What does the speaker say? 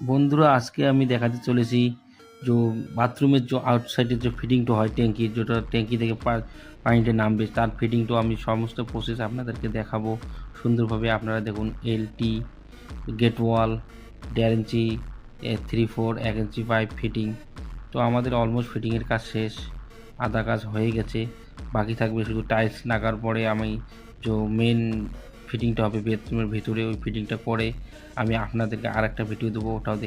বন্ধুরা, আজকে আমি দেখাতে চলেছি जो বাথরুমের जो আউটসাইডের যে ফিটিংটা হয় ট্যাঙ্কির, যেটা ট্যাঙ্কি থেকে পানিটা নামবে তার ফিটিংটা আমি সমস্ত প্রসেস আপনাদেরকে দেখাবো সুন্দরভাবে। আপনারা দেখুন, এলটি, গেট ওয়াল, 1.5 ইঞ্চি, 3/4, 1 ইঞ্চি পাইপ ফিটিং। তো আমাদের অলমোস্ট ফিটিংয়ের কাজ শেষ, আধা কাজ হয়ে গেছে, বাকি থাকবে শুধু টাইলস লাগার পরে আমি যে মেন ফিটিংটা হবে বেডরুমের ভিতরে, ওই ফিটিংটা করে আমি আপনাদেরকে আর একটা ভিডিও দেবো, ওটাও